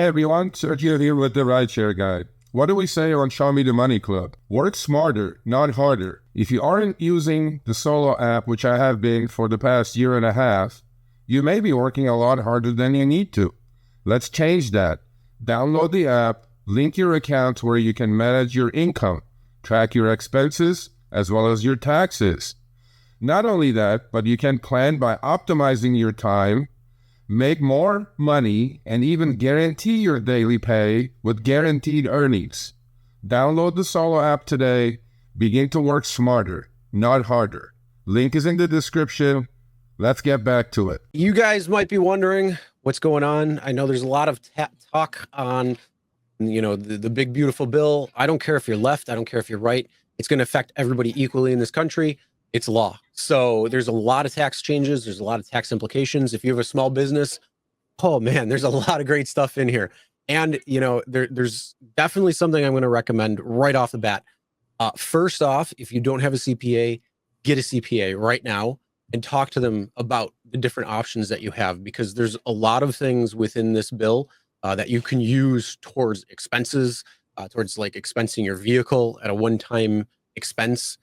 Hey everyone, Sergio here with the Rideshare Guy. What do we say on Show Me the Money Club? Work smarter, not harder. If you aren't using the Solo app, which I have been for the past year and a half, you may be working a lot harder than you need to. Let's change that. Download the app, link your account where you can manage your income, track your expenses, as well as your taxes. Not only that, but you can plan by optimizing your time, make more money, and even guarantee your daily pay with guaranteed earnings. Download the Solo app today. Begin to work smarter, not harder. Link is in the description. Let's get back to it. You guys might be wondering what's going on. I know there's a lot of talk on, the big, beautiful bill. I don't care if you're left. I don't care if you're right. It's going to affect everybody equally in this country. It's law. So there's a lot of tax changes. There's a lot of tax implications. If you have a small business, oh man, there's a lot of great stuff in here. And, there's definitely something I'm going to recommend right off the bat. First off, if you don't have a CPA, get a CPA right now and talk to them about the different options that you have, because there's a lot of things within this bill that you can use towards expenses, towards like expensing your vehicle at a one-time expense.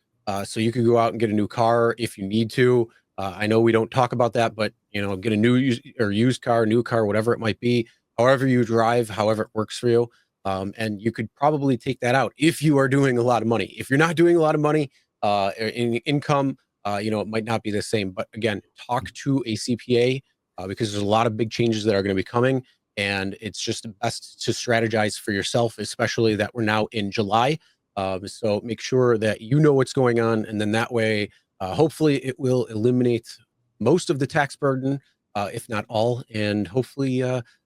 So you could go out and get a new car if you need to. I know we don't talk about that, but get a new used car, new car, whatever it might be, however you drive, however it works for you. And you could probably take that out if you are doing a lot of money. If you're not doing a lot of money in income, it might not be the same. But again, talk to a CPA because there's a lot of big changes that are going to be coming. And it's just best to strategize for yourself, especially that we're now in July. So make sure that you know what's going on. And then that way, hopefully it will eliminate most of the tax burden, if not all. And hopefully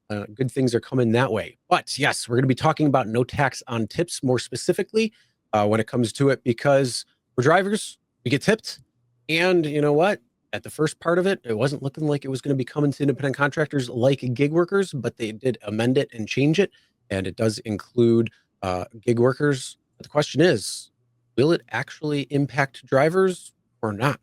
good things are coming that way. But yes, we're going to be talking about no tax on tips more specifically when it comes to it, because for drivers, we get tipped. And you know what? At the first part of it, it wasn't looking like it was going to be coming to independent contractors like gig workers, but they did amend it and change it. And it does include gig workers. But the question is, will it actually impact drivers or not?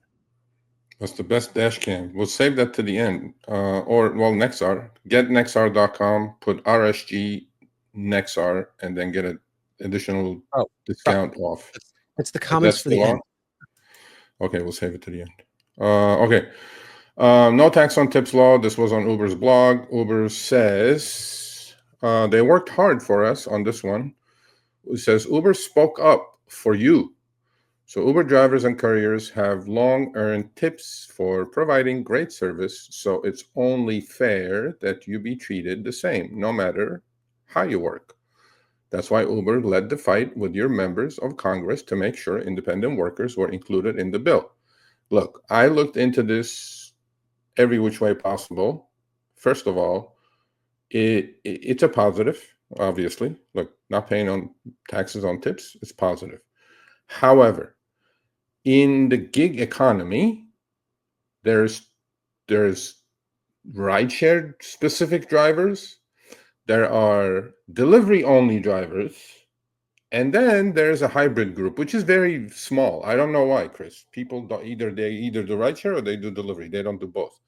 What's the best dash cam? We'll save that to the end. Nexar. Get Nexar.com, put RSG Nexar, and then get an additional discount off. That's the comments for the end. Okay, we'll save it to the end. Okay. No tax on tips law. This was on Uber's blog. Uber says they worked hard for us on this one. It says Uber spoke up for you. So Uber drivers and couriers have long earned tips for providing great service. So it's only fair that you be treated the same, no matter how you work. That's why Uber led the fight with your members of Congress to make sure independent workers were included in the bill. Look, I looked into this every which way possible. First of all, it's a positive, obviously. Look, not paying on taxes on tips is positive. However, in the gig economy, there's rideshare specific drivers, there are delivery only drivers, and then there's a hybrid group, which is very small. I don't know why, Chris. People don't either do rideshare or they do delivery. They don't do both.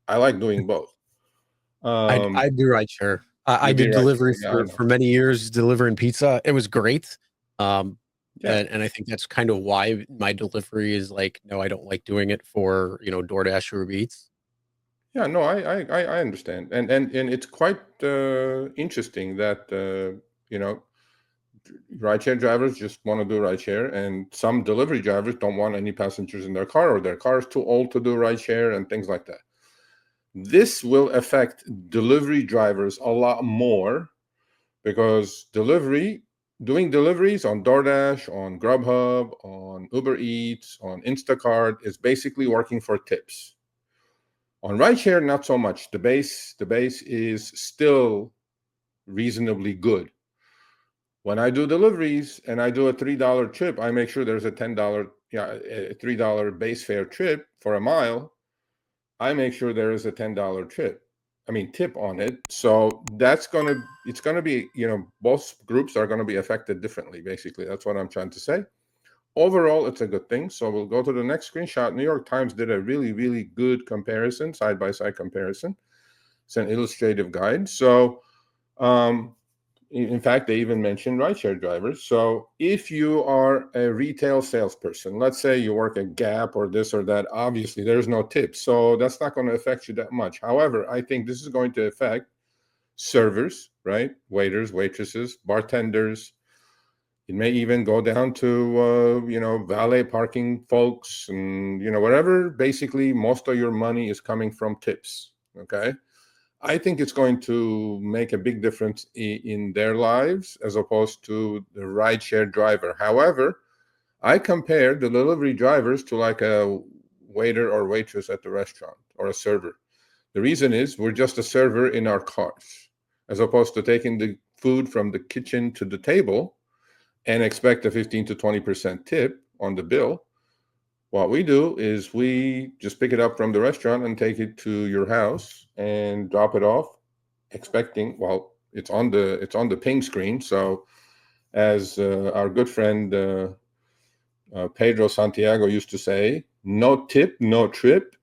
I like doing both. I do rideshare. I did delivery for many years, delivering pizza. It was great. And I think that's kind of why my delivery is like, no, I don't like doing it for, DoorDash or Uber Eats. Yeah, no, I understand. And it's quite interesting that, rideshare drivers just want to do rideshare, and some delivery drivers don't want any passengers in their car, or their car is too old to do rideshare and things like that. This will affect delivery drivers a lot more because doing deliveries on DoorDash, on Grubhub, on Uber Eats, on Instacart is basically working for tips. On rideshare, not so much. The base is still reasonably good. When I do deliveries and I do a $3 trip, I make sure there's a $3 base fare trip for a mile. I make sure there is a $10 tip on it. So it's gonna be, both groups are gonna be affected differently. Basically, that's what I'm trying to say. Overall, it's a good thing. So we'll go to the next screenshot. New York Times did a really, really good comparison, side-by-side comparison. It's an illustrative guide. So In fact, they even mentioned rideshare drivers. So if you are a retail salesperson, let's say you work at Gap or this or that, obviously there's no tips. So that's not going to affect you that much. However, I think this is going to affect servers, right? Waiters, waitresses, bartenders. It may even go down to, valet parking folks and, whatever. Basically, most of your money is coming from tips. Okay. I think it's going to make a big difference in their lives as opposed to the rideshare driver. However, I compare the delivery drivers to like a waiter or waitress at the restaurant or a server. The reason is we're just a server in our cars, as opposed to taking the food from the kitchen to the table and expect a 15 to 20% tip on the bill. What we do is we just pick it up from the restaurant and take it to your house and drop it off, expecting, well, it's on the ping screen. So as our good friend Pedro Santiago used to say, no tip, no trip.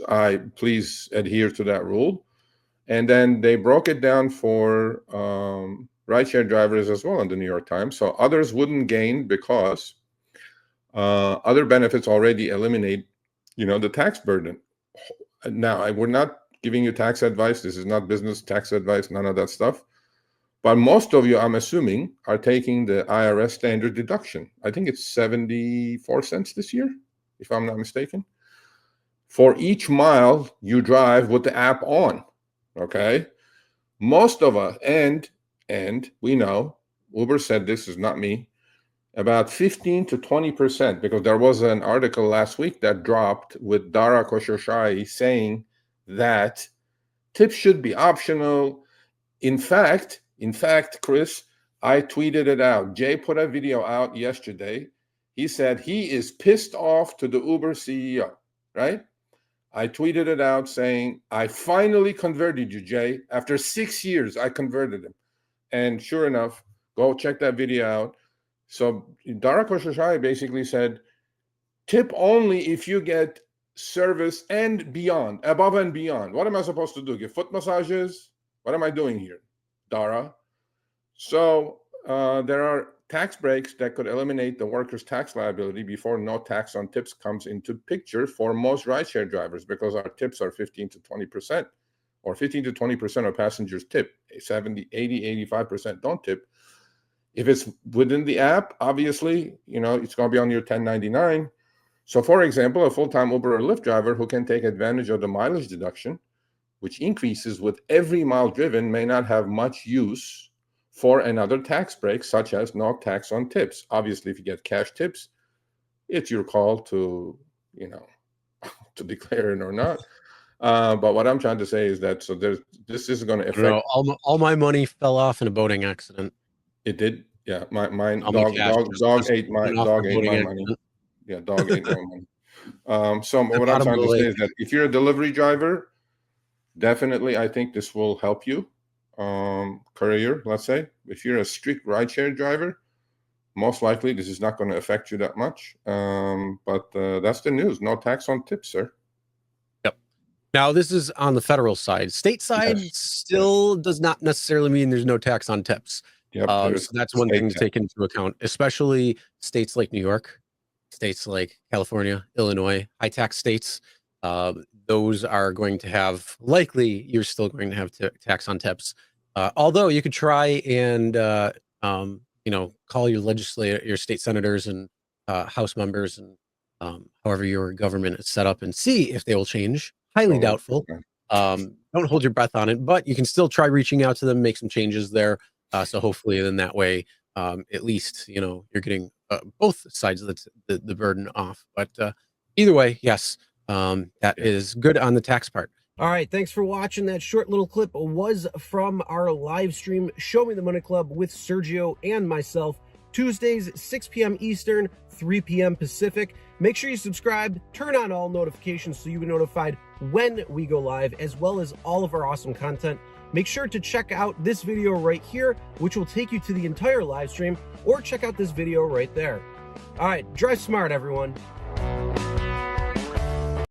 I please adhere to that rule. And then they broke it down for rideshare drivers as well in the New York Times. So others wouldn't gain because other benefits already eliminate, the tax burden. Now, we're not giving you tax advice. This is not business tax advice, none of that stuff. But most of you, I'm assuming, are taking the IRS standard deduction. I think it's 74 cents this year, if I'm not mistaken, for each mile you drive with the app on. Okay. Most of us, and we know, Uber said this, is not me, about 15 to 20%, because there was an article last week that dropped with Dara Khosrowshahi saying that tips should be optional. In fact, Chris, I tweeted it out. Jay put a video out yesterday. He said he is pissed off to the Uber CEO, right? I tweeted it out saying, I finally converted you, Jay. After 6 years, I converted him. And sure enough, go check that video out. So Dara Khosrowshahi basically said, tip only if you get service and beyond, above and beyond. What am I supposed to do? Give foot massages? What am I doing here, Dara? So there are tax breaks that could eliminate the worker's tax liability before no tax on tips comes into picture for most rideshare drivers, because our tips are 15 to 20%, or 15 to 20% of passengers tip. 70, 80, 85% don't tip. If it's within the app, obviously, it's going to be on your 1099. So, for example, a full-time Uber or Lyft driver who can take advantage of the mileage deduction, which increases with every mile driven, may not have much use for another tax break, such as no tax on tips. Obviously, if you get cash tips, it's your call to, to declare it or not. But what I'm trying to say is that this is going to affect. No, all my money fell off in a boating accident. It did, yeah. My All dog my cash ate my went off dog in a ate boating my accident. money. Yeah, dog ate my money. So The what I'm bottom of trying the to say lake. is that if you're a delivery driver, definitely I think this will help you. Courier, let's say. If you're a strict rideshare driver, most likely this is not going to affect you that much. But that's the news. No tax on tips, sir. Yep. Now, this is on the federal side. State side still does not necessarily mean there's no tax on tips. Yep. So that's one thing to take into account, especially states like New York, states like California, Illinois, high tax states. Those are going to have, likely, you're still going to have tax on tips. Although you could try and, call your legislator, your state senators and House members and however your government is set up and see if they will change. Highly doubtful. Don't hold your breath on it, but you can still try reaching out to them, make some changes there. So hopefully then that way, at least, you're getting both sides of the burden off. But either way, yes, that is good on the tax part. All right, thanks for watching. That short little clip was from our live stream, Show Me the Money Club with Sergio and myself, Tuesdays, 6 p.m. Eastern, 3 p.m. Pacific. Make sure you subscribe, turn on all notifications so you'll be notified when we go live, as well as all of our awesome content. Make sure to check out this video right here, which will take you to the entire live stream, or check out this video right there. All right, drive smart, everyone.